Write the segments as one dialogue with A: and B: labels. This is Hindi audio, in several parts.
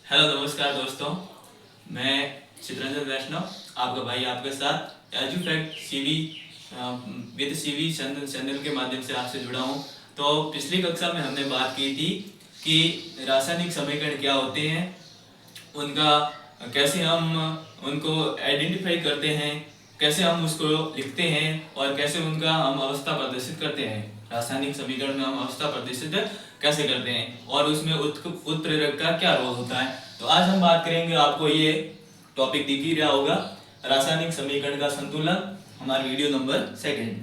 A: हेलो नमस्कार दोस्तों, मैं चित्रंजन वैष्णव आपका भाई आपके साथ एजुफैक्ट सीवी विद सीवी चैनल के माध्यम से आपसे जुड़ा हूँ। तो पिछली कक्षा में हमने बात की थी कि रासायनिक समीकरण क्या होते हैं, उनका कैसे हम उनको आइडेंटिफाई करते हैं, कैसे हम उसको लिखते हैं और कैसे उनका हम अवस्था प्रदर्शित करते हैं। रासायनिक समीकरण में हम अवस्था प्रदर्शित कैसे करते हैं और उसमें उत्प्रेरक का क्या रोल होता है। तो आज हम बात करेंगे, आपको ये टॉपिक दिख ही रहा होगा, रासायनिक समीकरण का संतुलन, हमारे वीडियो नंबर 2।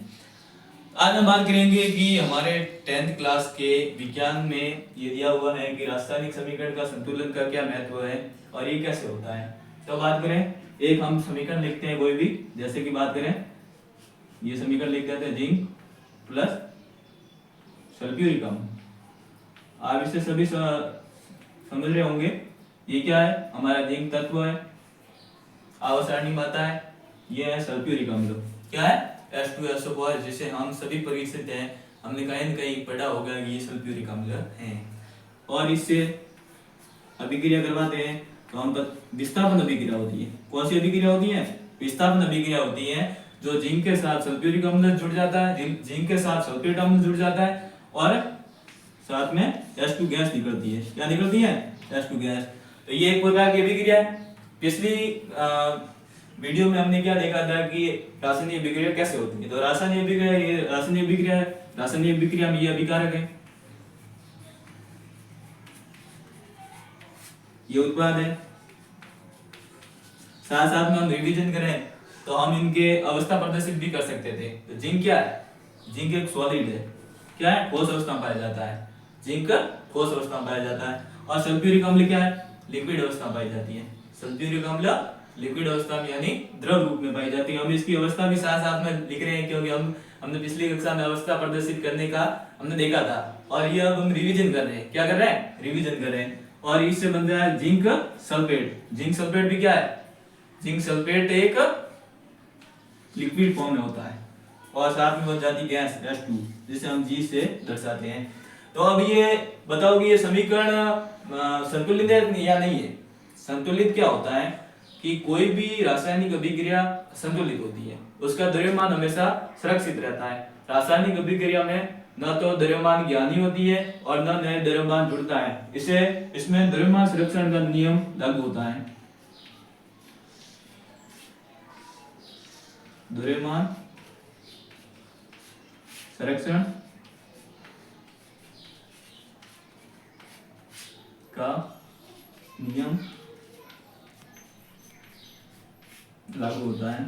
A: आज हम बात करेंगे कि हमारे 10th क्लास के विज्ञान में ये दिया हुआ है कि रासायनिक समीकरण का संतुलन का क्या महत्व है और ये कैसे होता है। तो बात करें, एक हम समीकरण लिखते हैं कोई भी, जैसे कि बात करें ये समीकरण लिख देते हैं जिंक प्लस सल्फ्यूरिक अम्ल। आप इसे सभी समझ रहे होंगे। ये क्या है, हमारा जिंक तत्व है, आवर्त सारणी में आता है। ये है सल्फ्यूरिक अम्ल, क्या है H2SO4, जिसे हम सभी परिचित हैं, हमने कहीं न कहीं पढ़ा होगा कि ये सल्फ्यूरिक अम्ल है। और इससे अभिक्रिया करवाते हैं तो हम विस्थापन अभिक्रिया होती है। कौन सी अभिक्रिया होती है? विस्थापन अभिक्रिया होती है, जो जिंक के साथ सल्फ्यूरिक अम्ल जुड़ जाता है, जिंक के साथ सल्फ्यूरिक अम्ल जुड़ जाता है और साथ में H2 गैस निकलती है। क्या निकलती है? H2 gas. तो ये एक प्रकार की अभिक्रिया है। पिछली वीडियो में हमने क्या देखा था कि रासायनिक अभिक्रिया कैसे होती है। तो रासायनिक अभिक्रिया, ये रासायनिक अभिक्रिया है। रासायनिक अभिक्रिया में ये अभिकारक है, ये उत्पाद है। साथ साथ में हम रिवीजन करें तो हम इनके अवस्था प्रदर्शित भी कर सकते थे। तो जिंक क्या है? जिंक एक सॉलिड है, क्या है? ठोस अवस्था में पाया जाता है। जिंक ठोस अवस्था में पाया जाता है। और सल्फ्यूरिक अम्ल क्या है? लिक्विड अवस्था में पाई जाती है। सल्फ्यूरिक अम्ल लिक्विड अवस्था में यानी द्रव रूप में पाई जाती है। हम इसकी अवस्था भी साथ साथ में लिख रहे हैं क्योंकि हमने पिछली कक्षा में अवस्था प्रदर्शित करने का हमने देखा था। और ये अब हम रिवीजन कर रहे हैं। क्या कर रहे हैं? रिवीजन कर रहे हैं। और इससे बन रहा है जिंक सल्फेट। जिंक सल्फेट भी क्या है? जिंक सल्फेट एक लिक्विड फॉर्म में होता है और साथ में बन जाती गैस H2, जिसे हम G से दर्शाते हैं। तो अब ये बताओ कि ये समीकरण संतुलित है या नहीं है। संतुलित क्या होता है कि कोई भी रासायनिक अभिक्रिया संतुलित होती है, उसका द्रव्यमान हमेशा सुरक्षित रहता है। रासायनिक अभिक्रिया में न तो द्रव्यमान की हानि होती है और न नए द्रव्यमान जुड़ता है। इसमें द्रव्यमान संरक्षण का नियम लागू होता है। द्रव्यमान संरक्षण का नियम लागू होता है।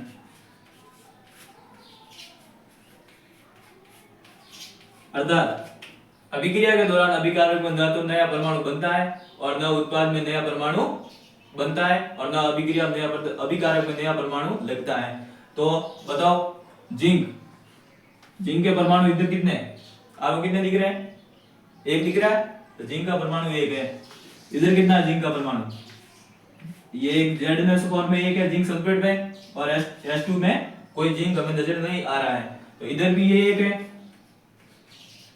A: अर्थात अभिक्रिया के दौरान अभिकारक में न तो नया परमाणु बनता है और न उत्पाद में नया परमाणु बनता है और न अभिक्रिया में अभिकारक में नया परमाणु लगता है। तो बताओ, जिंक के परमाणु इधर कितने हैं? आपको कितने दिख रहे हैं? एक दिख रहा है, तो जिंक का परमाणु एक है। इधर कितना है जिंक का परमाणु? ये एक Z फॉर्म में एक है जिंक सल्फेट में, और H2 में कोई जिंक हमें नजर नहीं आ रहा है। तो इधर भी ये एक है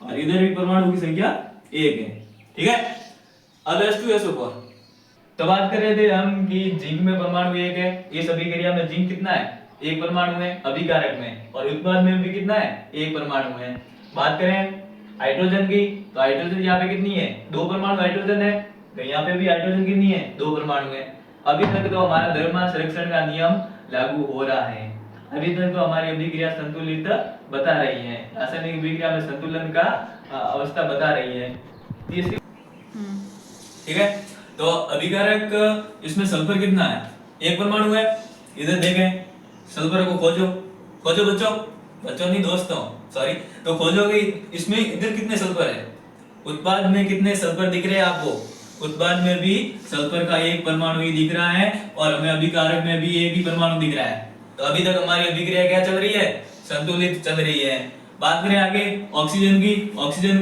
A: और इधर भी परमाणु की संख्या एक है। ठीक है। अब H2SO4, तो बात कर रहे थे हम कि जिंक में परमाणु एक है। इस अभिक्रिया में जिंक कितना है? एक परमाणु है अभिकारक में, और उत्पाद में भी कितना है? एक परमाणु है। बात करें हाइड्रोजन की, तो हाइड्रोजन यहाँ पे कितनी है? दो परमाणु हाइड्रोजन है। तो यहाँ पे भी हाइड्रोजन कितनी है? दो परमाणु है। अभी तक तो हमारा द्रव्यमान संरक्षण का नियम लागू हो रहा है। अभी तक तो हमारी अभिक्रिया संतुलित बता रही है, रासायनिक अभिक्रिया में संतुलन का अवस्था बता रही है। तीसरी, ठीक है। तो अभिकारक, इसमें सल्फर कितना है? एक परमाणु है। इधर देखें, सल्फर को खोजो बच्चों नहीं दोस्तों, सॉरी। तो खोजोगे इसमें इधर कितने सल्फर है? उत्पाद में कितने सल्फर दिख रहे हैं आपको? उत्पाद में भी सल्फर का एक परमाणु ही दिख रहा है और हमें अभिकारक में भी एक ही परमाणु दिख रहा है। तो अभी तक हमारी अभिक्रिया क्या चल रही है? संतुलित चल रही है। बात करें आगे ऑक्सीजन की,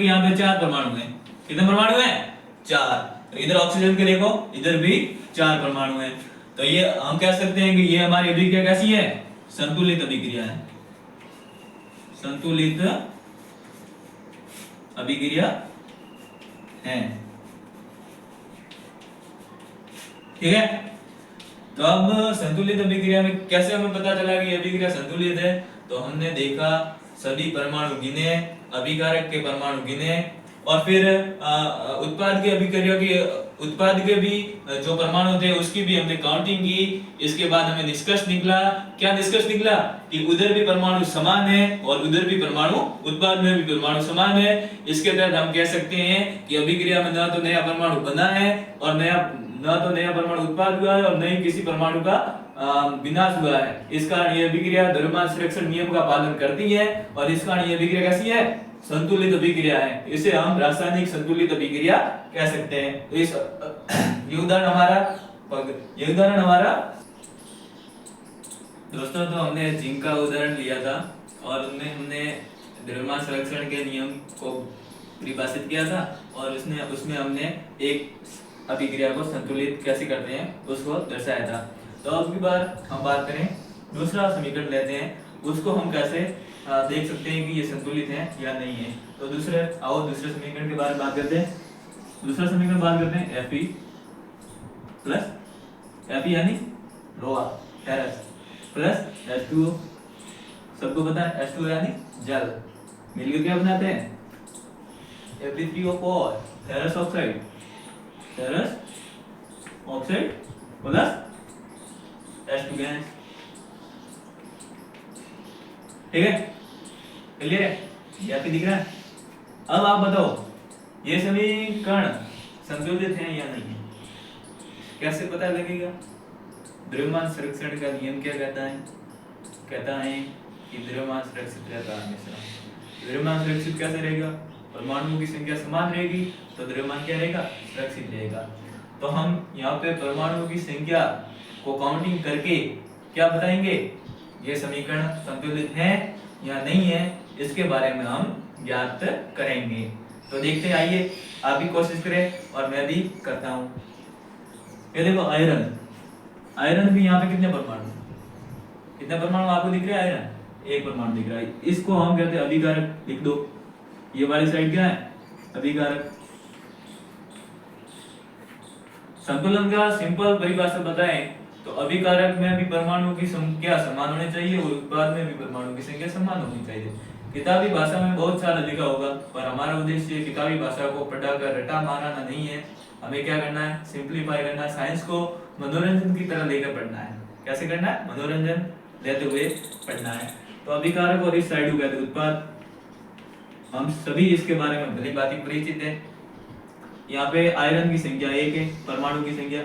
A: यहाँ पे 4 परमाणु हैं। कितने परमाणु हैं? 4। तो इधर ऑक्सीजन के देखो, इधर भी 4 परमाणु हैं। तो ये हम कह सकते हैं कि ये हमारी अभिक्रिया कैसी है? संतुलित अभिक्रिया है। संतुलित अभिक्रिया है। ठीक है। तो अब संतुलित अभिक्रिया में कैसे हमें पता चला कि अभिक्रिया संतुलित है? तो हमने देखा सभी परमाणु गिने, अभिकारक के परमाणु गिने, और फिर उत्पाद की अभिक्रिया की उत्पाद के भी जो परमाणु थे उसकी भी हमने काउंटिंग की। इसके बाद हमें निष्कर्ष निकला। क्या निष्कर्ष निकला? कि उधर भी परमाणु समान है और उधर भी परमाणु, उत्पाद में भी परमाणु समान है। इसके तहत हम कह सकते हैं कि अभिक्रिया में ना तो नया परमाणु बना है और ना नया परमाणु उत्पाद हुआ है और न ही किसी परमाणु का विनाश हुआ है। इस कारण ये अभिक्रिया द्रव्यमान संरक्षण नियम का पालन करती है और इस कारण ये अभिक्रिया कैसी है? संतुलित अभिक्रिया है। इसे हम रासायनिक संतुलित अभिक्रिया कह सकते हैं। तो इस ये उदाहरण हमारा दोस्तों, तो हमने जिंक का उदाहरण लिया था और उनमें हमने द्रव्यमान संरक्षण के नियम को परिभाषित किया था और उसमें हमने एक अभिक्रिया को संतुलित कैसे करते हैं उसको दर्शाया था। तो अब की बार हम बात करें, दूसरा समीकरण लेते हैं, उसको हम कैसे देख सकते हैं कि ये संतुलित है या नहीं है। तो दूसरे समीकरण के बारे में बात करते हैं। दूसरा समीकरण बात करते हैं Fe प्लस Fe यानी लोहा फेरस प्लस H2O, सबको पता है H2O यानी जल, मिलकर क्या बनाते हैं? Fe3O4 ferrous oxide plus H2 gas. ठीक है, क्लियर है? ये आपको दिख रहा है? अब आप बताओ ये समीकरण संतुलित है या नहीं है? कैसे पता लगेगा? द्रव्यमान संरक्षण का नियम क्या कहता है? कहता है कि द्रव्यमान सुरक्षित रहता है हमेशा। द्रव्यमान सुरक्षित कैसे रहेगा? परमाणुओं की संख्या समान रहेगी तो द्रव्यमान क्या रहेगा? सुरक्षित रहेगा। तो हम यहाँ पे परमाणुओं की संख्या को काउंटिंग करके क्या बताएंगे? ये समीकरण संतुलित है या नहीं है, इसके बारे में हम ज्ञात करेंगे। तो देखते हैं, आइए आप भी कोशिश करें और मैं भी करता हूँ। ये देखो आयरन भी यहाँ पे कितने परमाणु आपको दिख रहे हैं? आयरन एक परमाणु दिख रहा है। इसको हम कहते हैं अभिकारक, लिख दो। ये वाली साइड क्या है? अभिकारक। संतुलन का सिंपल परिभाषा बताएं तो अभिकारक में भी परमाणुओं की संख्या समान होनी चाहिए और उत्पाद में भी परमाणुओं की संख्या समान होनी चाहिए। किताबी भाषा में बहुत सारा लिखा होगा, पर हमारा उद्देश्य किताबी भाषा को पढ़ाकर रटा मारना नहीं है। हमें क्या करना है? सिंप्लीफाई करना है। साइंस को मनोरंजन की तरह लेकर पढ़ना है। कैसे करना है? मनोरंजन लेते हुए पढ़ना है। तो अभिकारक और इस साइड को कहते हैं उत्पाद। हम सभी इसके बारे में भली भांति परिचित है। यहाँ पे आयरन की संख्या 1 है, परमाणु की संख्या।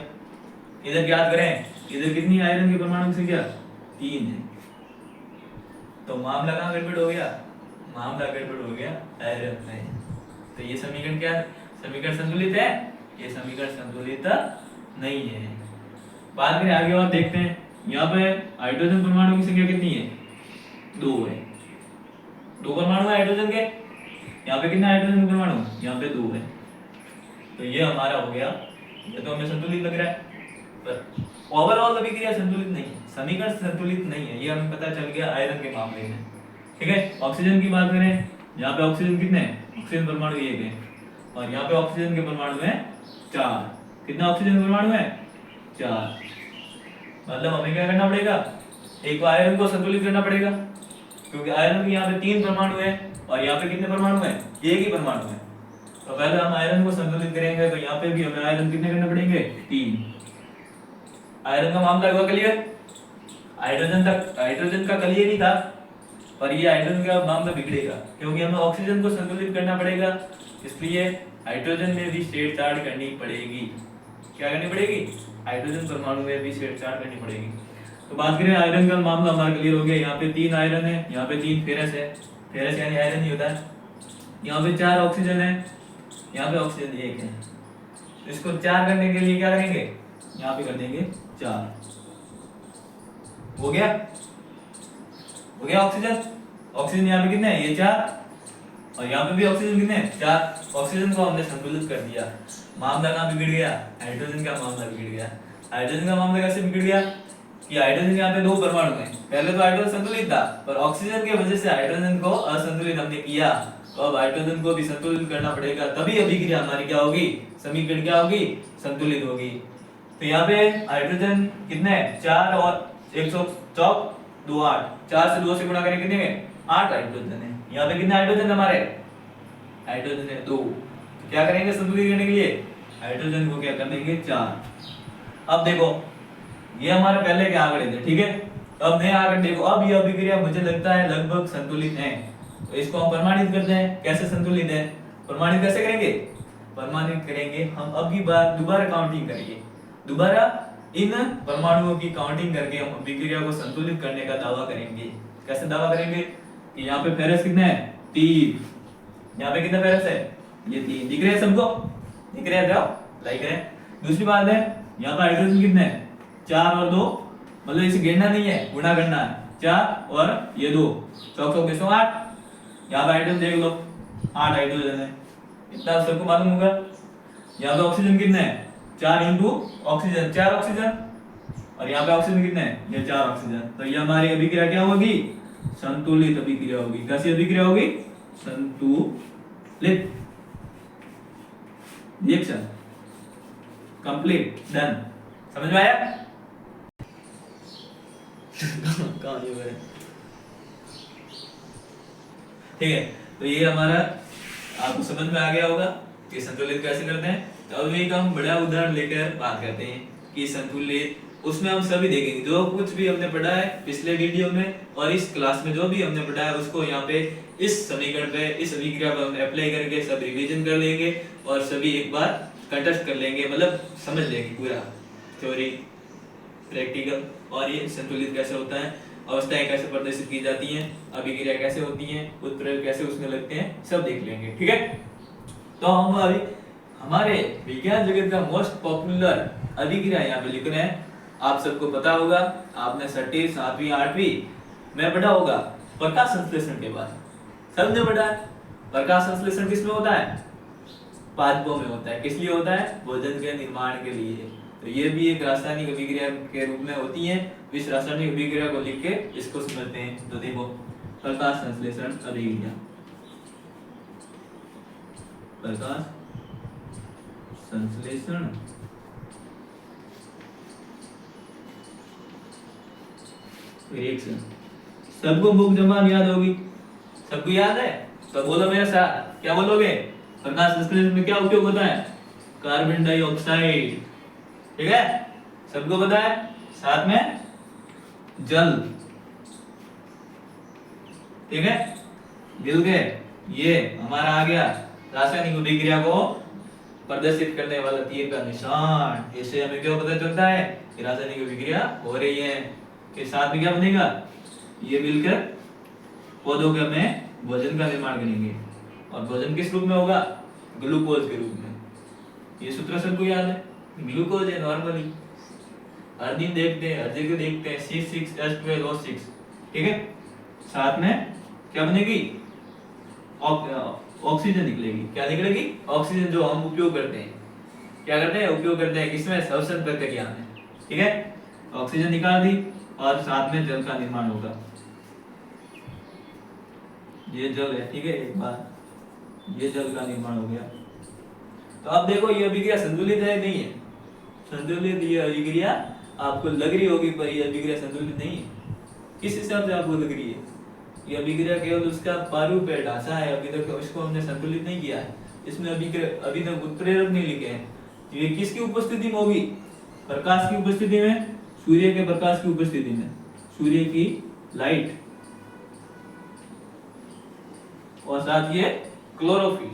A: इधर याद करें, इधर कितनी आयरन की परमाणु की संख्या? 3 है। तो मामला कहाँ गड़बड़ हो गया? मामला गड़बड़ हो गया आयरन में। तो ये समीकरण क्या है? समीकरण संतुलित है? ये समीकरण संतुलित नहीं है। बात करें आगे और देखते हैं। यहाँ पे हाइड्रोजन परमाणु की संख्या कितनी है? 2 है। 2 परमाणु है हाइड्रोजन के। यहाँ पे कितना हाइड्रोजन परमाणु? यहाँ पे 2 है। तो ये हमारा हो गया। ये तो हमें संतुलित लग रहा है, पर ओवरऑल अभिक्रिया संतुलित नहीं है, समीकरण संतुलित नहीं है। ये हमें पता चल गया आयरन के मामले में। ठीक है। ऑक्सीजन की बात करें, यहाँ पे ऑक्सीजन कितने हैं? ऑक्सीजन परमाणु 1 है और यहाँ पे ऑक्सीजन के परमाणु है 4। कितना ऑक्सीजन परमाणु है? 4। मतलब हमें क्या करना पड़ेगा? एक तो आयरन को संतुलित करना पड़ेगा, क्योंकि आयरन के यहाँ पे 3 परमाणु है और यहाँ पे कितने परमाणु है? 1 ही परमाणु है। तो पहले हम आयरन को संतुलित करेंगे, तो यहाँ पे भी हमें आयरन कितने करने पड़ेंगे? 3। आयरन का मामला हुआ क्लियर? हाइड्रोजन का क्लियर ही था, पर ये हाइड्रोजन का मामला बिगड़ेगा क्योंकि हमें ऑक्सीजन को संतुलित करना पड़ेगा। इसलिए हाइड्रोजन में भी छेड़छाड़ करनी पड़ेगी। क्या करनी पड़ेगी? हाइड्रोजन परमाणु में भी छेड़छाड़ करनी पड़ेगी। तो बात करें आयरन का मामला हमारा क्लियर हो गया। यहाँ पे 3 आयरन है, यहाँ पे 3 फेरस है। फेरस यानी आयरन ही होता है। यहाँ पे 4 ऑक्सीजन है, यहाँ पे ऑक्सीजन 1 है। इसको 4 करने के लिए क्या करेंगे? यहाँ पे कर देंगे 4। हो गया ऑक्सीजन यहाँ पे कितने हैं? ये 4 और यहाँ पे भी ऑक्सीजन कितने हैं? 4। ऑक्सीजन को हमने संतुलित कर दिया। मामला कहाँ बिगड़ गया? हाइड्रोजन का मामला बिगड़ गया। हाइड्रोजन का मामला कैसे बिगड़ गया? कि हाइड्रोजन यहाँ पे 2 परमाणु हैं। पहले तो हाइड्रोजन संतुलित था, पर ऑक्सीजन की वजह से हाइड्रोजन को असंतुलित हमने किया। तो अब हाइड्रोजन को भी संतुलित करना पड़ेगा, तभी अभिक्रिया हमारी क्या होगी? समीकरण क्या होगी? संतुलित होगी। तो यहाँ पे हाइड्रोजन कितने हैं? 4 और 104 2 8, 4 से 2 से गुणा करें कितने हैं? 8 हाइड्रोजन है। यहाँ पे कितने हाइड्रोजन हमारे? हाइड्रोजन है 2। तो क्या करेंगे संतुलित करने के लिए? हाइड्रोजन को क्या कर देंगे? 4। अब देखो ये हमारे पहले के आंकड़े थे, ठीक है। अब नए आंकड़े देखो, अब ये अभिक्रिया मुझे लगता है लगभग संतुलित है, तो इसको हम प्रमाणित करते हैं। कैसे संतुलित है? प्रमाणित कैसे करेंगे? प्रमाणित करेंगे हम अब की बार दोबारा काउंटिंग करेंगे, दोबारा इन परमाणुओं की काउंटिंग करके हम अभिक्रिया को संतुलित करने का दावा करेंगे। कैसे दावा करेंगे? कि यहाँ पे फेरस कितने हैं? 3। यहाँ पे कितने फेरस है? ये 3। दिख रहे हैं सबको? दिख रहे हैं? जाओ लाइक करें। दूसरी बात है यहाँ पे हाइड्रोजन कितने हैं? 4 और 2, मतलब इसे गिनना नहीं है, गुणा करना है। 4 और ये 2, 4 के 8। यहाँ पे हाइड्रोजन देख लो, 8 हाइड्रोजन है, इतना सबको मालूम होगा। यहाँ पे ऑक्सीजन कितने हैं? 4 इंटू ऑक्सीजन, 4 ऑक्सीजन, और यहाँ पे ऑक्सीजन कितने हैं? ये 4 ऑक्सीजन। तो ये हमारी अभिक्रिया क्या होगी? संतुलित अभिक्रिया होगी। कैसी अभिक्रिया होगी? संतुलित। Reaction complete, done. समझ में आया? कहाँ ये है? ठीक है, तो ये हमारा आपको समझ में आ गया होगा कि संतुलित कैसे करते हैं। तो अब एक हम बड़ा उदाहरण लेकर बात करते हैं कि संतुलित, उसमें हम सभी देखेंगे जो कुछ भी हमने पढ़ा है पिछले वीडियो में और इस क्लास में जो भी हमने पढ़ा है उसको यहाँ पे इस समीकरण पे, इस अभिक्रिया को हम अप्लाई करके सब रिवीजन कर लेंगे और सभी एक बार कंटेस्ट कर लेंगे, मतलब समझ लेंगे पूरा थ्योरी प्रैक्टिकल। और ये संतुलित कैसे होता है, अवस्थाएं कैसे प्रदर्शित की जाती हैं, अभिक्रिया कैसे होती हैं, उत्प्रेरक कैसे उसमें लगते हैं, सब देख लेंगे। ठीक है, तो हम अभी हमारे विज्ञान जगत का मोस्ट पॉपुलर अभिक्रिया यहाँ पे लिख रहे हैं। आप सबको पता होगा, आपने 6वीं 7वीं 8वीं में पढ़ा होगा प्रकाश संश्लेषण के बाद, सबने पढ़ा है। प्रकाश संश्लेषण किसमें होता है? पादपों में होता है। किस लिए होता है? भोजन के निर्माण के लिए। तो ये भी एक रासायनिक अभिक्रिया के रूप में होती है। इस रासायनिक अभिक्रिया को लिख के इसको समझते हैं। तो देखो, प्रकाश संश्लेषण अभिक्रिया, प्रकाश संश्लेषण रिएक्शन। सबको बुक जमान याद होगी? सबको याद है? तो बोलो मेरे साथ, क्या बोलोगे? प्रकाश संश्लेषण में क्या उपयोग होता है? Carbon dioxide. ठीक है, सबको पता है। साथ में जल। ठीक है, मिल गए। ये हमारा आ गया रासायनिक अभिक्रिया को प्रदर्शित करने वाला तीर का निशान। इससे हमें क्या पता चलता है कि रासायनिक अभिक्रिया हो रही है। के साथ में क्या बनेगा? ये मिलकर पौधों के में भोजन का निर्माण करेंगे। और भोजन किस रूप में होगा? ग्लूकोज के रूप में। ये सूत्र सबको याद है, ग्लूकोज है नॉर्मली, हर दिन देखते हैं, हर जगह देखते हैं, C6H12O6। ठीक है, साथ में क्या बनेगी? ऑक्सीजन निकलेगी। क्या निकलेगी? ऑक्सीजन, जो हम उपयोग करते हैं। क्या करते हैं? उपयोग करते हैं किसमें? श्वसन प्रक्रिया में। ठीक है, ऑक्सीजन निकाल दी और साथ में जल का निर्माण होगा। ये जल है, ठीक है, एक बार ये जल का निर्माण हो गया। तो अब देखो ये अभिक्रिया संतुलित है नहीं है? संतुलित ये अभिक्रिया आपको लग रही होगी, पर ये अभिक्रिया संतुलित नहीं है। किस हिसाब से आपको लग रही है? ये अभिक्रिया केवल उसका प्रारूप है, ढांचा है, अभी तक इसको हमने संतुलित नहीं किया है। इसमें अभी तक उत्प्रेरक नहीं लिखे हैं। ये किसकी उपस्थिति में होगी? प्रकाश की उपस्थिति में, सूर्य के प्रकाश की उपस्थिति में, सूर्य की लाइट, और साथ ये क्लोरोफिल,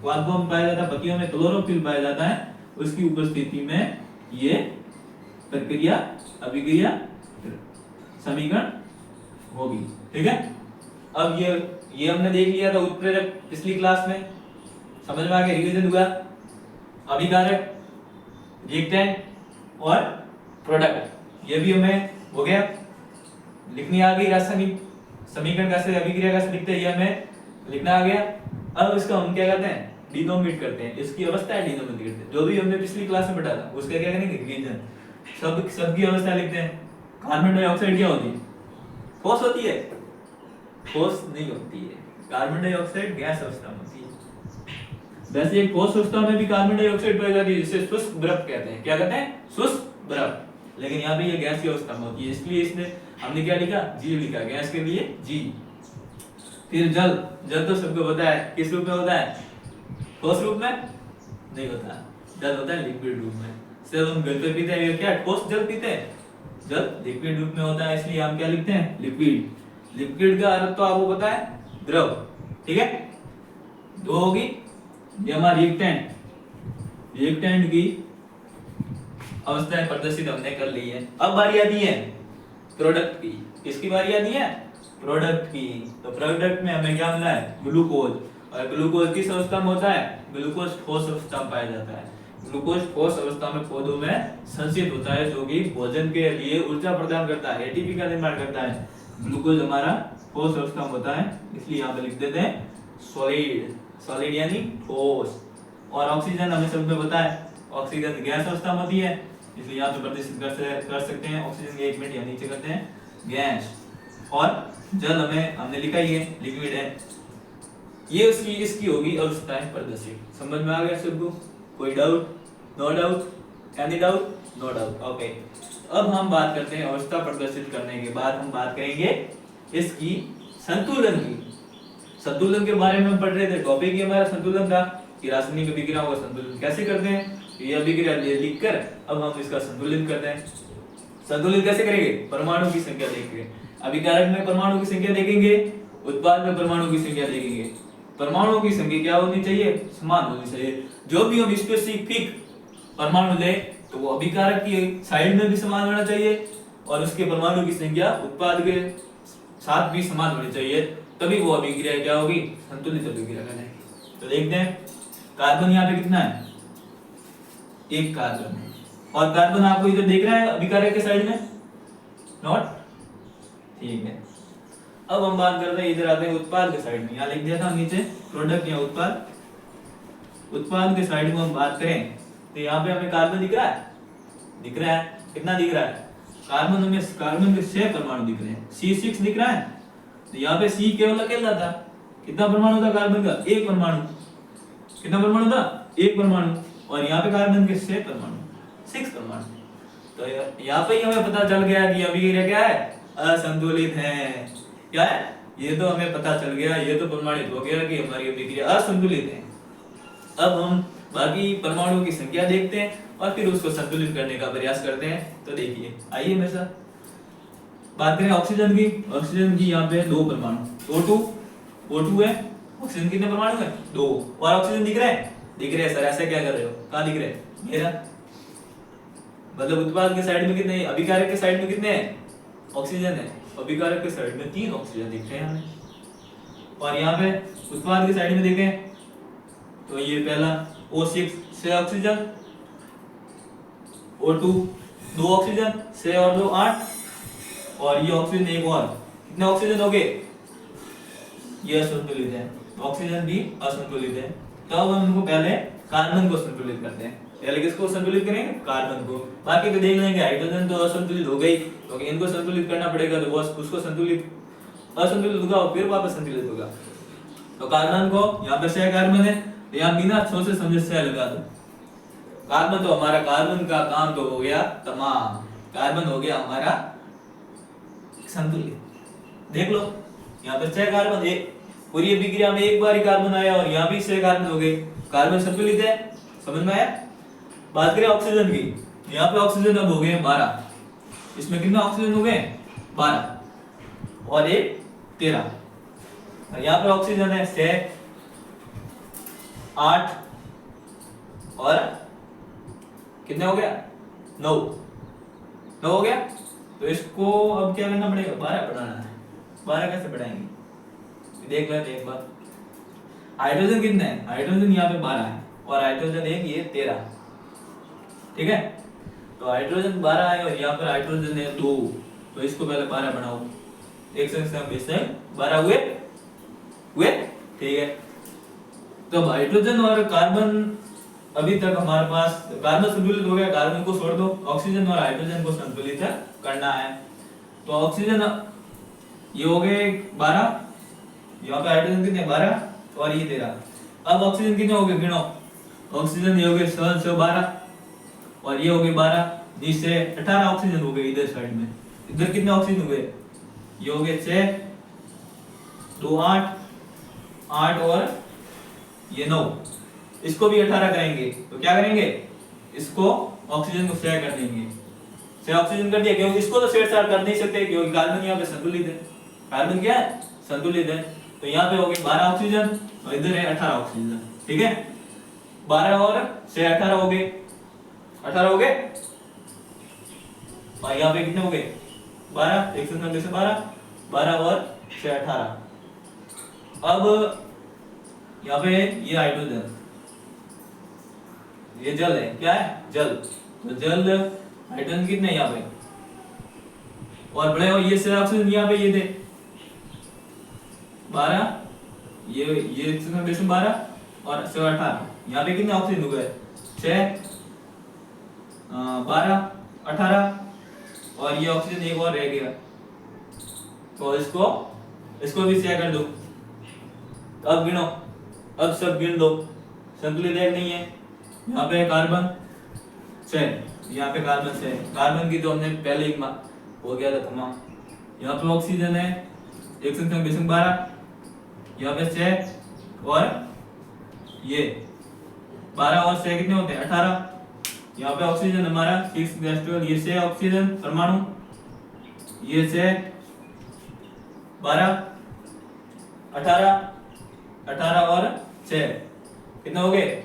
A: पौधों में पाया जाता है, पत्तियों में क्लोरोफिल पाया जाता है, उसकी उपस्थिति में ये प्रक्रिया अभिक्रिया समीकरण होगी। ठीक है, अब ये हमने देख लिया था उत्प्रेरक पिछली क्लास में, समझ में आ गया? रिवीजन हुआ। अभिकारक, रिएक्टेंट और प्रोडक्ट, ये भी हमें हो गया, लिखनी आ गई। रासायनिक समीकरण कैसे, अभिक्रिया कैसे लिखते हैं, ये हमें लिखना आ गया। अब इसको हम क्या करते हैं? डिनोमिनेट करते हैं, इसकी अवस्था है डिनोमिनेट करते हैं। जो भी हमने पिछली क्लास में पढ़ा था उसका क्या करेंगे? रिवीजन। सबकी अवस्था लिखते हैं। कार्बन डाइऑक्साइड क्या होती है? ठोस होती है? ठोस नहीं होती है। कार्बन डाइऑक्साइड गैस अवस्था में होती है। वैसे एक ठोस अवस्था में भी कार्बन डाइऑक्साइड पाई जाती है, जिसे शुष्क बर्फ कहते हैं। क्या कहते हैं? शुष्क बर्फ। लेकिन यहाँ पे ये गैस की अवस्था में होती है, इसलिए इसने हमने क्या लिखा? जी लिखा, गैस के लिए जी। फिर जल, जल तो सबको पता है किस रूप में होता है? ठोस रूप में नहीं होता, जल होता है लिक्विड रूप में। सिर्फ हम घर पे पीते हैं क्या? ठोस जल पीते हैं। जल लिक्विड रूप में होता है, इसलिए हम क्या लिखते हैं? लिक्विड। लिक्विड का अर्थ तो आपको पता है, द्रव। ठीक है, दो होगी। ये हमारी रिएक्टेंट, रिएक्टेंट की अवस्थाएं प्रदर्शित हमने कर ली है। अब बारी आती है प्रोडक्ट की। किसकी बारी आती है? प्रोडक्ट की। तो प्रोडक्ट में हमें क्या मिला है? ग्लूकोज। और ग्लूकोज किस अवस्था में होता है? ग्लूकोज ठोस अवस्था में पाया जाता है। ग्लूकोज ठोस अवस्था में पौधों में संचित होता है, जो कि भोजन के लिए ऊर्जा प्रदान करता है, एटीपी का निर्माण करता है। ग्लूकोज हमारा ठोस अवस्था में होता है, इसलिए यहाँ पे लिख देते हैं सॉलिड। सॉलिड यानी ठोस। और ऑक्सीजन हमें सब में पता है, ऑक्सीजन गैस अवस्था में होती है, इसलिए यहाँ पे प्रदर्शित कर सकते हैं ऑक्सीजन के 1 मिनट यहाँ नीचे करते हैं गैस। और जल हमने लिखा ही है, लिक्विड है। ये उसकी इसकी होगी अवस्थाएं प्रदर्शित। समझ में आ गया सबको? कोई doubt? No doubt? Any doubt? No doubt. Okay, अब हम बात करते हैं अवस्था प्रदर्शित करने के बाद हम बात करेंगे इसकी संतुलन की। संतुलन के बारे में हम पढ़ रहे थे, टॉपिक ही हमारा संतुलन था कि रासायनिक अभिक्रियाओं का संतुलन कैसे करते हैं। ये अभिक्रिया लिखकर अब हम इसका संतुलन करते हैं। संतुलन कैसे करेंगे? परमाणु की संख्या देखेंगे, अभिकारक में परमाणु की संख्या देखेंगे, उत्पाद में परमाणु की संख्या देखेंगे। परमाणुओं की संख्या क्या होनी चाहिए? समान होनी चाहिए। जो भी हम स्पेसिफिक परमाणु ले तो वो अभिकारक की साइड में भी समान होना चाहिए, और उसके परमाणु की संख्या उत्पाद के साथ भी समान होनी चाहिए, तभी वो अभिक्रिया क्या होगी? संतुलित अभिक्रिया कहलाएगी। तो देखते हैं कार्बन यहाँ पे कितना है? एक कार्बन। और कार्बन आपको इधर देख रहा है अभिकारक के साइड में? नॉट। ठीक है, अब हम बात करते हैं, इधर आते हैं उत्पाद के साइड में। यहाँ लिख दिया था नीचे प्रोडक्ट या उत्पाद। उत्पाद के साइड में हम बात करें तो यहाँ पे हमें कार्बन दिख रहा है? दिख रहा है। कितना दिख रहा है? कार्बन के 6 परमाणु दिख रहे हैं, C6 दिख रहा है। तो यहाँ पे C केवल अकेला था। कितना परमाणु था कार्बन का? 1 परमाणु। कितना परमाणु था? 1 परमाणु। और यहाँ पे कार्बन के 6 परमाणु, 6 परमाणु। तो यहाँ पे ही हमें पता चल गया कि अभिक्रिया क्या है? असंतुलित है। क्या है? ये तो हमें पता चल गया, ये तो प्रमाणित हो गया कि हमारी अभिक्रिया असंतुलित है। अब हम बाकी परमाणुओं की संख्या देखते हैं और फिर उसको संतुलित करने का प्रयास करते हैं। तो देखिए, आइए मेरे साथ बात करें ऑक्सीजन की। ऑक्सीजन की यहाँ पे 2 परमाणु, O2 है। ऑक्सीजन कितने परमाणु है? 2। और ऑक्सीजन दिख रहे हैं? दिख रहे हैं सर। ऐसे क्या कर रहे हो? कहाँ दिख रहे हैं? मेरा मतलब उत्पाद के साइड में कितने, अभिकारक के साइड में कितने हैं? ऑक्सीजन है। अभिकारक के साइड में 3 ऑक्सीजन दिख रहे हैं हमें। और यहाँ पे उत्पाद के साइड में देखें तो ये पहला O6 6 ऑक्सीजन, O2 2 ऑक्सीजन, 6 और 2 8, और ये ऑक्सीजन एक और। कितने ऑक्सीजन हो गए? ये असंतुलित है, ऑक्सीजन भी असंतुलित है। तो अब हम इनको पहले कार्बन को संतुलित करते हैं। पहले किसको संतुलित करेंगे? कार्बन को। बाकी तो देख लेंगे, हाइड्रोजन तो असंतुलित हो गई, तो इनको संतुलित करना पड़ेगा, तो वो उसको संतुलित असंतुलित होगा और फिर वापस संतुलित होगा। तो कार्बन को, यहाँ पर 6 कार्बन है, तो यहाँ बिना सोचे समझे 6 लगा दो। कार्बन तो हमारा, कार्बन का काम तो हो गया तमाम। कार्बन हो गया हमारा संतुलित। देख लो यहाँ पर 6 कार्बन, एक पूरी अभिक्रिया में एक बार ही कार्बन आया और यहाँ भी 6 कार्बन हो गए। कार्बन संतुलित है। समझ में आया? बात करें ऑक्सीजन की, यहाँ पे ऑक्सीजन अब हो गए 12। इसमें कितने ऑक्सीजन हो गए? 12 और 1 13। और यहाँ पे ऑक्सीजन है 6 8 और कितने हो गया? 9 हो गया। तो इसको अब क्या करना पड़ेगा? 12 बढ़ाना है। 12 कैसे बढ़ाएंगे? देख लेते एक बार। हाइड्रोजन कितने हैं? हाइड्रोजन यहाँ पे 12 है और हाइड्रोजन एक, ये 13। ठीक है, तो हाइड्रोजन 12 है और यहाँ पर हाइड्रोजन है 2, तो इसको पहले 12 बनाओ। एक से 12 हुए। ठीक है, तो हाइड्रोजन और कार्बन अभी तक हमारे पास, कार्बन संतुलित हो गया, कार्बन को छोड़ दो, ऑक्सीजन और हाइड्रोजन को संतुलित करना है। तो ऑक्सीजन ये हो गए 12, यहाँ पे हाइड्रोजन कितने? 12 और ये 13। अब ऑक्सीजन कितने हो गए गिनो। ऑक्सीजन ये हो गए 7 से 12 और ये हो गए 12, नीचे 18 ऑक्सीजन हो गए इधर साइड में। इधर कितने ऑक्सीजन हो गए, ये हो गए 6 2 8 8 और ये 9। इसको भी 18 करेंगे तो क्या करेंगे, इसको ऑक्सीजन को 6 कर देंगे। 6 ऑक्सीजन कर दिया, क्योंकि इसको तो छेड़छाड़ कर नहीं सकते क्योंकि कार्बन यहाँ पे संतुलित है। कार्बन क्या है, संतुलित है। तो यहाँ पे हो गए 12 ऑक्सीजन और इधर है 18 ऑक्सीजन। ठीक है, 12 और 6 18 हो गए, 18 हो गए। और यहाँ पे कितने हो गए 12, 190 से 12, 12 और 6 18। अब यहाँ पे ये हाइड्रोजन, ये जल है, क्या है जल। तो जल हाइड्रोजन कितने हैं यहाँ पे, और बड़े और ये से ऑक्सीजन यहाँ पे ये थे 12, ये 12 और 6 18। यहाँ पे कितने ऑक्सीजन हो गए 6 12 18 और ये ऑक्सीजन एक और रह गया, तो इसको भी 6 कर दो। अब गिनो, अब सब गिन दो, संतुलित एक नहीं है। यहाँ पे कार्बन 6, यहाँ पे कार्बन 6, कार्बन की तो हमने पहले ही हो गया था तमाम। यहाँ पे ऑक्सीजन है 112, यहाँ पे 6 और ये 12 और 6 कितने होते हैं 18। यहाँ पे ऑक्सीजन हमारा 6 ये 6 ऑक्सीजन परमाणु, ये 6 12 18 और 6 कितने हो गए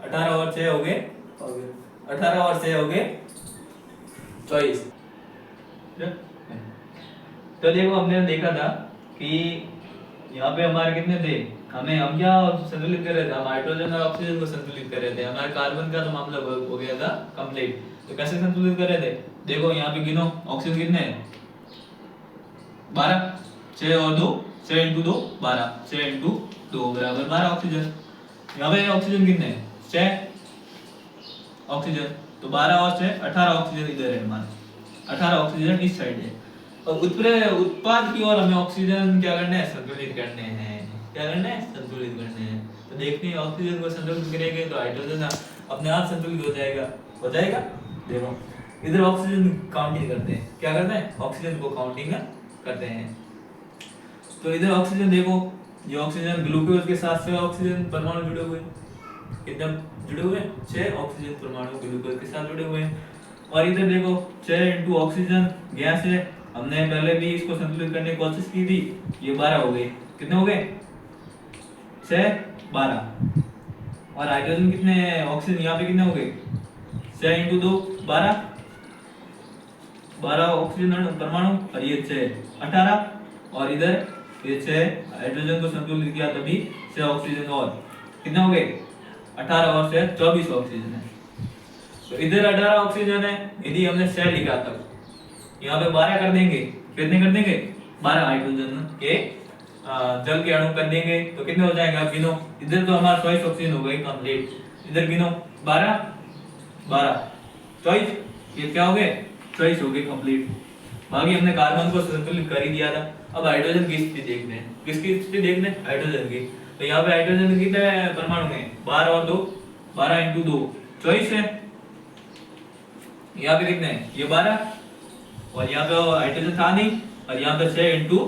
A: 18 और 6 हो गए 18 और 6 हो गए 24। तो देखो हमने देखा था कि यहाँ पे हमारे कितने थे, हम क्या संतुलित कर रहे थे, हम हाइड्रोजन और ऑक्सीजन को संतुलित कर रहे थे। हमारे कार्बन का तो मामला हो गया था कंप्लीट। तो कैसे संतुलित कर रहे थे, देखो यहाँ पे गिनो ऑक्सीजन कितने हैं 12, 6 और 2, 6 इंटू 2 12, 6 इंटू 2 बराबर 12 ऑक्सीजन। यहाँ पे ऑक्सीजन कितने हैं 6 ऑक्सीजन, तो 12 और 6 18 ऑक्सीजन इधर है हमारा, 18 ऑक्सीजन इस साइड है। और उत्पाद की ओर हमें ऑक्सीजन क्या करना है संतुलित करने हैं, क्या करना है संतुलित करने हैं। तो देखते हैं ऑक्सीजन को संतुलित करेंगे तो हाइड्रोजन अपने आप संतुलित हो जाएगा। देखो इधर ऑक्सीजन काउंटिंग करते हैं, क्या करते हैं ऑक्सीजन को काउंटिंग करते हैं। तो इधर ऑक्सीजन देखो, ये ऑक्सीजन ग्लूकोज के साथ 6 ऑक्सीजन परमाणु जुड़े हुए हैं, एकदम जुड़े हुए हैं 6 ऑक्सीजन परमाणु ग्लूकोज के साथ जुड़े हुए हैं। और इधर देखो 6 इंटू ऑक्सीजन गैस है, हमने पहले भी इसको संतुलित करने की कोशिश की थी, ये 12 हो गए, कितने हो गए 6 12। और हाइड्रोजन कितने ऑक्सीजन यहाँ पे कितने हो गए 6 इंटू 2 12, 12 ऑक्सीजन परमाणु और ये 6 18 और इधर ये 6 हाइड्रोजन को संतुलित किया तभी 6 ऑक्सीजन और कितने हो गए 18 और 6 24 ऑक्सीजन है। तो इधर 18 ऑक्सीजन है, यदि हमने 6 लिखा तब यहाँ पे 12 कर देंगे, कितने कर देंगे 12 हाइड्रोजन के जल के अणु कर देंगे तो कितने हो जाएगा गिनो। इधर तो हमारा 24 ऑक्सीजन हो गई कंप्लीट, इधर गिनो 12 12 24, ये क्या हो गए 24 हो गए कंप्लीट। बाकी हमने कार्बन को संतुलित कर ही दिया था। अब हाइड्रोजन की स्थिति देखते हैं, किसकी स्थिति देखते हैं हाइड्रोजन की। तो यहाँ पे हाइड्रोजन कितने परमाणु हैं 12 और 2, 12 इंटू 2 24 है। यहाँ पे कितने हैं ये 12 और यहाँ पे हाइड्रोजन था नहीं और यहाँ पे 6 इंटू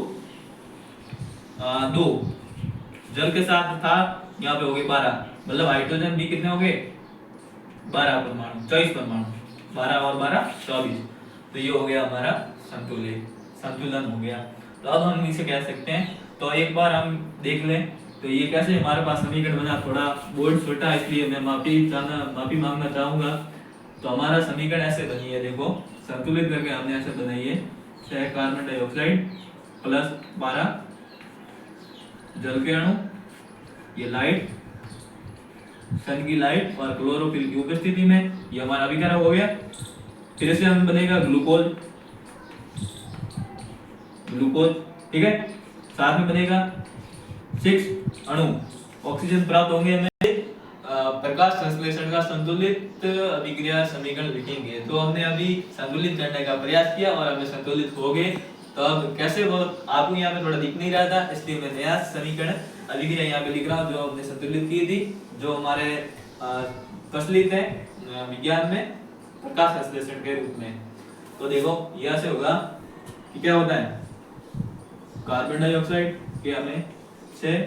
A: 2 जल के साथ था, यहाँ पे हो गए 12, मतलब हाइड्रोजन भी कितने हो गए 12 परमाणु 24 परमाणु, 12 और 12 24। तो ये हो गया हमारा संतुलन हो गया। तो अब हम इसे कह सकते हैं, तो एक बार हम देख लें तो ये कैसे हमारे पास समीकरण बना। थोड़ा बोर्ड छोटा है इसलिए मैं माफी मांगना चाहूंगा। तो हमारा समीकरण ऐसे बनी है, देखो संतुलित करके हमने ऐसे बनाई है 6 कार्बन डाइऑक्साइड प्लस 12 जल के अणु, ये लाइट सन की लाइट और क्लोरोफिल की उपस्थिति में, ये हमारा अभिकारक हो गया। फिर से हम बनेगा ग्लूकोज, ठीक है, साथ में बनेगा 6 अणु ऑक्सीजन प्राप्त होंगे। हमें प्रकाश संश्लेषण का संतुलित अभिक्रिया समीकरण लिखेंगे। तो हमने अभी संतुलित करने का प्रयास किया और हमें संतुलित हो गए। तो अब कैसे वो आपको यहाँ पे थोड़ा दिख नहीं रहा था, इसलिए मैं नया समीकरण अभिक्रिया यहाँ पे लिख रहा हूँ जो हमने संतुलित की थी, जो हमारे प्रचलित है विज्ञान में प्रकाश संश्लेषण के रूप में। तो देखो यह से होगा कि क्या होता है, कार्बन डाइऑक्साइड के हमें 6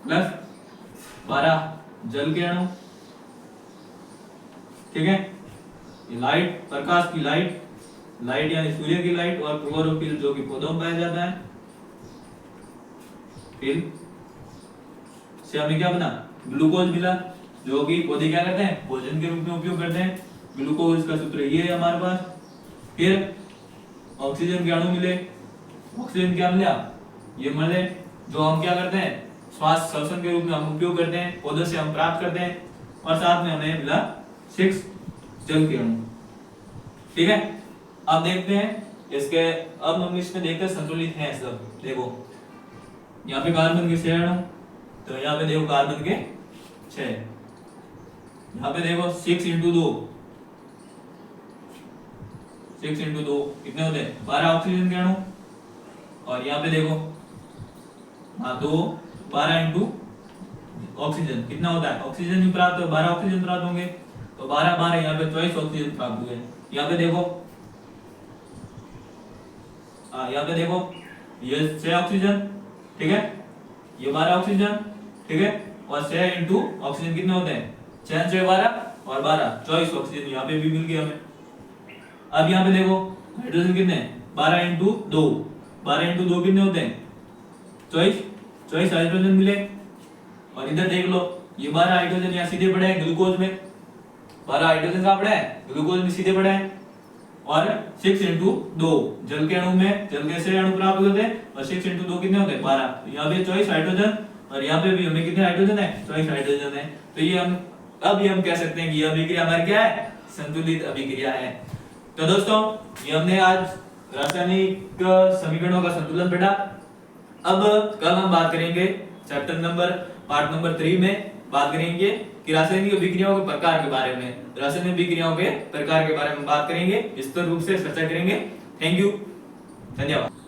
A: प्लस 12 जल के अणु, ठीक है। ये लाइट, प्रकाश की लाइट, लाइट यानी सूर्य की लाइट, और क्लोरोफिल जो कि पौधों में पाया जाता है। फिर से हमें क्या बना, ग्लूकोज मिला, जो कि पौधे क्या करते हैं, भोजन के रूप में उपयोग करते हैं। ग्लूकोज का सूत्र ये है हमारे पास। फिर ऑक्सीजन के अणु मिले, ऑक्सीजन क्या मिला, ये मिले, जो हम क्या करते हैं, श्वास श्वसन के रूप में हम उपयोग करते हैं, पौधों से हम प्राप्त करते हैं। और साथ में हमें मिला 6 जल के अणु, ठीक है। अब देखते हैं इसके, अब हम इसमें देखते हैं संतुलित हैं सब। देखो यहाँ पे कार्बन के 6 अणु, तो यहाँ पे देखो कार्बन के 6, यहाँ पे देखो 6 × 2, 6 × 2 कितने होते हैं, 12 ऑक्सीजन के अणु। और यहाँ पे देखो हाँ 2 12 × ऑक्सीजन कितना होता है, ऑक्सीजन भी प्राप्त हो, 12 ऑक्सीजन प्राप्त होंगे, तो 12 12 यहाँ पे 24 ऑक्सीजन प्राप्त हुए। यहाँ पे देखो यहाँ पे देखो ये 6 ऑक्सीजन, ठीक है, ये 12 ऑक्सीजन, ठीक है, और 6 × ऑक्सीजन कितने होते हैं, 6 6 12 और 12 24 ऑक्सीजन यहाँ पे भी मिल गया हमें। अब यहाँ पे देखो हाइड्रोजन कितने, 12 × 2, 12 × 2 कितने होते हैं, 24 हाइड्रोजन मिले। और इधर देख लो ये 12 हाइड्रोजन यहाँ सीधे पड़े हैं ग्लूकोज में, 12 हाइड्रोजन कहाँ पड़े हैं, ग्लूकोज में सीधे पड़े हैं। और 6 × 2 जल के अणु में, जल के 6 अणु प्राप्त होते हैं, और 6 × 2 कितने होते हैं, 12। तो यहाँ पे 24 हाइड्रोजन, और यहाँ पे भी हमें कितने हाइड्रोजन है, 24 हाइड्रोजन है। तो ये हम अब ये हम कह सकते हैं कि यह अभिक्रिया हमारी क्या है, संतुलित अभिक्रिया है। तो दोस्तों ये हमने आज रासायनिक समीकरणों का संतुलन पढ़ा। अब कल हम बात करेंगे चैप्टर नंबर पार्ट नंबर 3 में बात करेंगे कि रासायनिक अभिक्रियाओं के प्रकार के बारे में, रासायनिक अभिक्रियाओं के प्रकार के बारे में बात करेंगे, विस्तृत रूप से चर्चा करेंगे। थैंक यू, धन्यवाद।